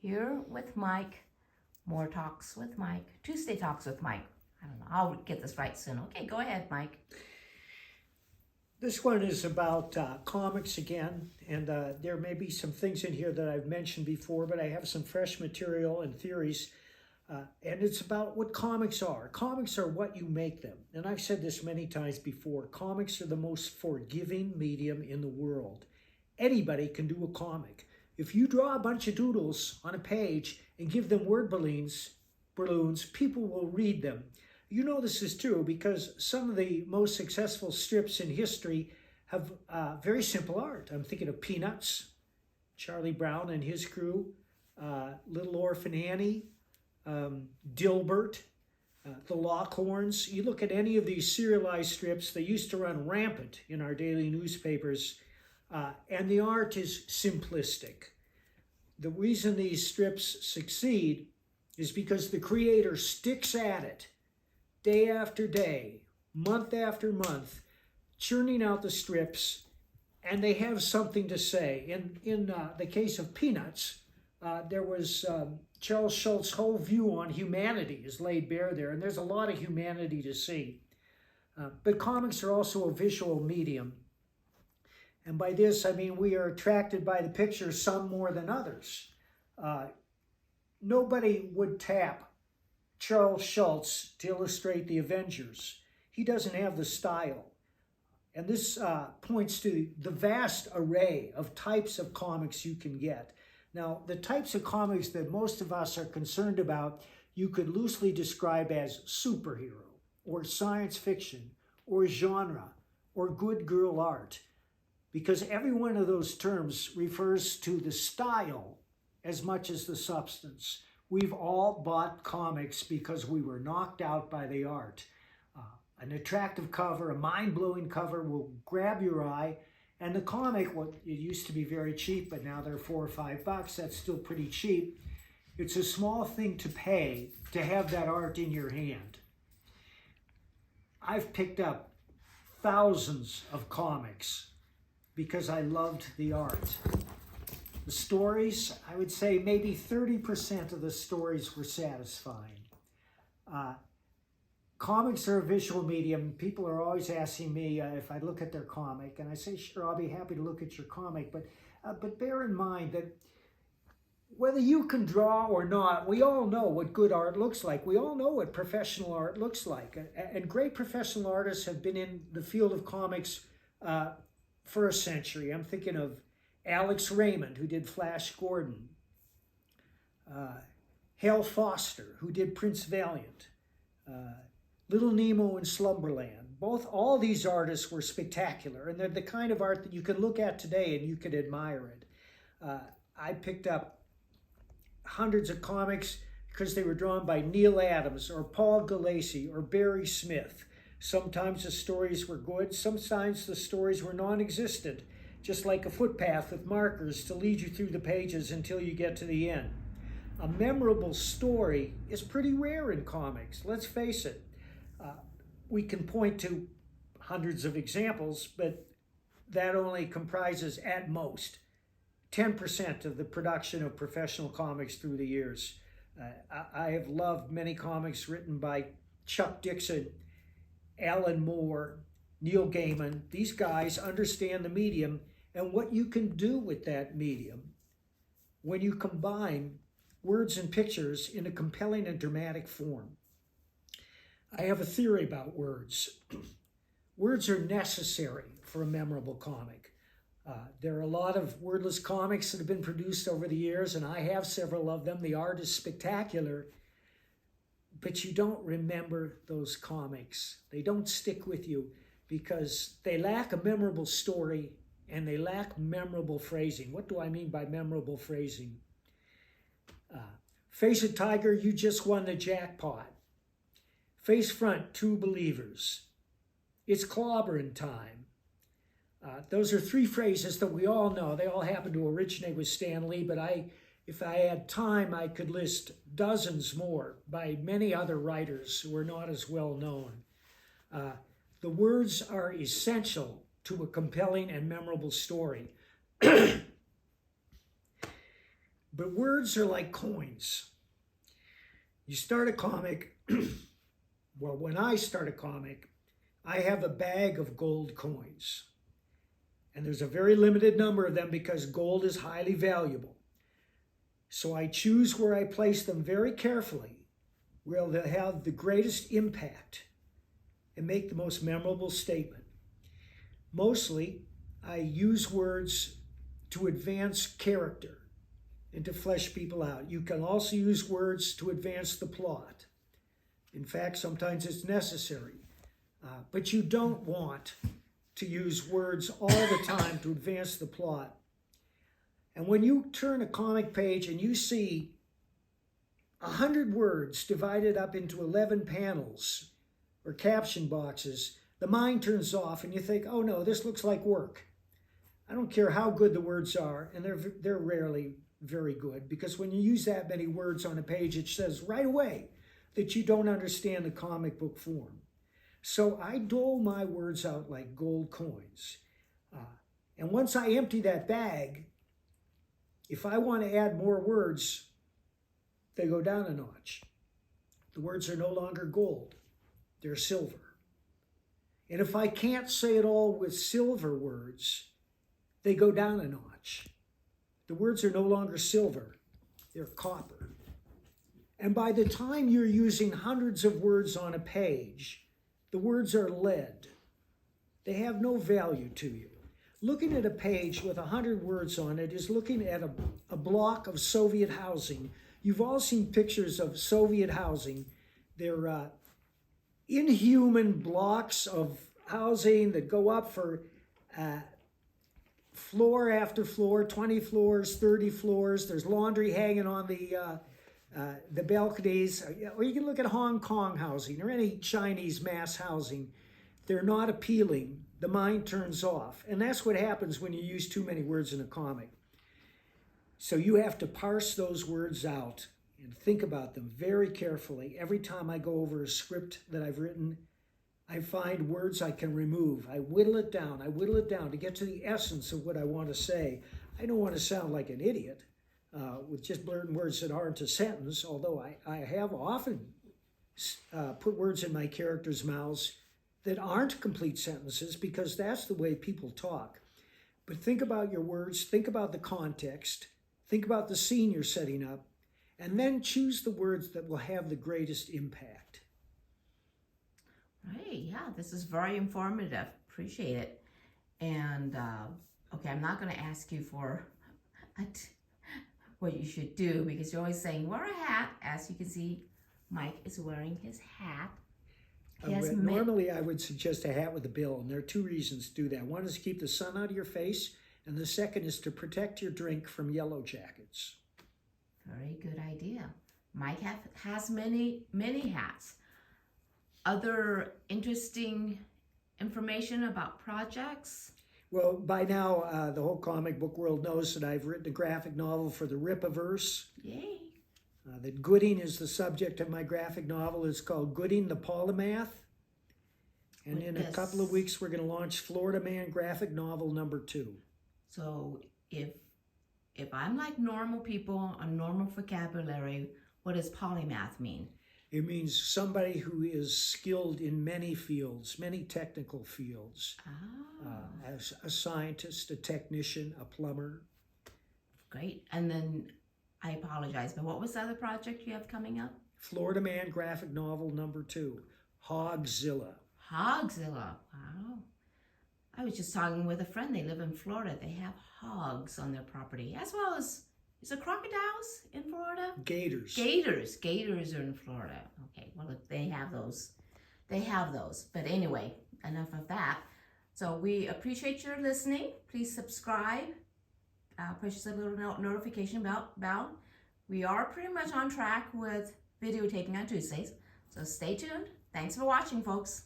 here with Mike. More Talks with Mike. Tuesday Talks with Mike. I don't know. I'll get this right soon. Okay, go ahead, Mike. This one is about comics again, and there may be some things in here that I've mentioned before, but I have some fresh material and theories, and it's about what comics are. Comics are what you make them, and I've said this many times before. Comics are the most forgiving medium in the world. Anybody can do a comic. If you draw a bunch of doodles on a page and give them word balloons, people will read them. You know this is true because some of the most successful strips in history have very simple art. I'm thinking of Peanuts, Charlie Brown and his crew, Little Orphan Annie, Dilbert, the Lockhorns. You look at any of these serialized strips, they used to run rampant in our daily newspapers, and the art is simplistic. The reason these strips succeed is because the creator sticks at it day after day, month after month, churning out the strips, and they have something to say. In the case of Peanuts, there was Charles Schulz's whole view on humanity is laid bare there, and there's a lot of humanity to see. But comics are also a visual medium. And by this, I mean we are attracted by the pictures, some more than others. Nobody would tap Charles Schulz to illustrate the Avengers. He doesn't have the style. And this points to the vast array of types of comics you can get. Now, the types of comics that most of us are concerned about, you could loosely describe as superhero, or science fiction, or genre, or good girl art, because every one of those terms refers to the style as much as the substance. We've all bought comics because we were knocked out by the art. An attractive cover, a mind-blowing cover will grab your eye, and the comic, well, it used to be very cheap, but now they're $4 or $5. That's still pretty cheap. It's a small thing to pay to have that art in your hand. I've picked up thousands of comics because I loved the art. The stories, I would say maybe 30% of the stories were satisfying. Comics are a visual medium. People are always asking me if I look at their comic, and I say, sure, I'll be happy to look at your comic, but bear in mind that whether you can draw or not, we all know what good art looks like. We all know what professional art looks like, and great professional artists have been in the field of comics for a century. I'm thinking of Alex Raymond, who did Flash Gordon. Hal Foster, who did Prince Valiant. Little Nemo in Slumberland. All these artists were spectacular, and they're the kind of art that you can look at today and you can admire it. I picked up hundreds of comics because they were drawn by Neil Adams or Paul Gulacy or Barry Smith. Sometimes the stories were good, sometimes the stories were non-existent, just like a footpath with markers to lead you through the pages until you get to the end. A memorable story is pretty rare in comics, let's face it. We can point to hundreds of examples, but that only comprises, at most, 10% of the production of professional comics through the years. I have loved many comics written by Chuck Dixon, Alan Moore, Neil Gaiman. These guys understand the medium and what you can do with that medium when you combine words and pictures in a compelling and dramatic form. I have a theory about words. Words are necessary for a memorable comic. There are a lot of wordless comics that have been produced over the years, and I have several of them. The art is spectacular, but you don't remember those comics. They don't stick with you because they lack a memorable story and they lack memorable phrasing. What do I mean by memorable phrasing? Face it, Tiger, you just won the jackpot. Face front, true believers. It's clobbering time. Those are three phrases that we all know. They all happen to originate with Stan Lee, but if I had time, I could list dozens more by many other writers who are not as well known. The words are essential to a compelling and memorable story. But words are like coins. You start a comic, well, when I start a comic, I have a bag of gold coins. And there's a very limited number of them because gold is highly valuable. So I choose where I place them very carefully, where they'll have the greatest impact and make the most memorable statement. Mostly, I use words to advance character and to flesh people out. You can also use words to advance the plot. In fact, sometimes it's necessary. But you don't want to use words all the time to advance the plot. And when you turn a comic page and you see 100 words divided up into 11 panels or caption boxes, the mind turns off and you think, oh no, this looks like work. I don't care how good the words are, and they're rarely very good, because when you use that many words on a page, it says right away that you don't understand the comic book form. So I dole my words out like gold coins. And once I empty that bag, if I want to add more words, they go down a notch. The words are no longer gold, they're silver. And if I can't say it all with silver words, they go down a notch. The words are no longer silver, they're copper. And by the time you're using hundreds of words on a page, the words are lead. They have no value to you. Looking at a page with 100 words on it is looking at a block of Soviet housing. You've all seen pictures of Soviet housing. They're inhuman blocks of housing that go up for floor after floor, 20 floors, 30 floors. There's laundry hanging on the balconies. Or you can look at Hong Kong housing or any Chinese mass housing. They're not appealing. The mind turns off. And that's what happens when you use too many words in a comic. So you have to parse those words out and think about them very carefully. Every time I go over a script that I've written, I find words I can remove. I whittle it down to get to the essence of what I want to say. I don't want to sound like an idiot with just blurting words that aren't a sentence, although I have often put words in my characters' mouths that aren't complete sentences, because that's the way people talk. But think about your words, think about the context, think about the scene you're setting up, and then choose the words that will have the greatest impact. Right, yeah, this is very informative. Appreciate it. And, okay, I'm not going to ask you for what you should do, because you're always saying, wear a hat. As you can see, Mike is wearing his hat. Normally, I would suggest a hat with a bill, and there are two reasons to do that. One is to keep the sun out of your face, and the second is to protect your drink from yellow jackets. Very good idea. Mike has many hats. Other interesting information about projects? Well, by now, the whole comic book world knows that I've written a graphic novel for the Rippaverse. Yay. That Gooding is the subject of my graphic novel. It's called Gooding the Polymath. And in a couple of weeks, we're going to launch Florida Man graphic novel #2. So if I'm like normal people, a normal vocabulary, what does polymath mean? It means somebody who is skilled in many fields, many technical fields. As a scientist, a technician, a plumber. Great. And then, I apologize, but what was the other project you have coming up? Florida Man graphic novel #2, Hogzilla. Hogzilla. Wow. I was just talking with a friend. They live in Florida. They have hogs on their property, as well as, is it crocodiles in Florida? Gators. Gators are in Florida. Okay, well, if they have those, they have those. But anyway, enough of that. So we appreciate your listening. Please subscribe. Push the little notification bell. We are pretty much on track with videotaping on Tuesdays. So stay tuned. Thanks for watching, folks.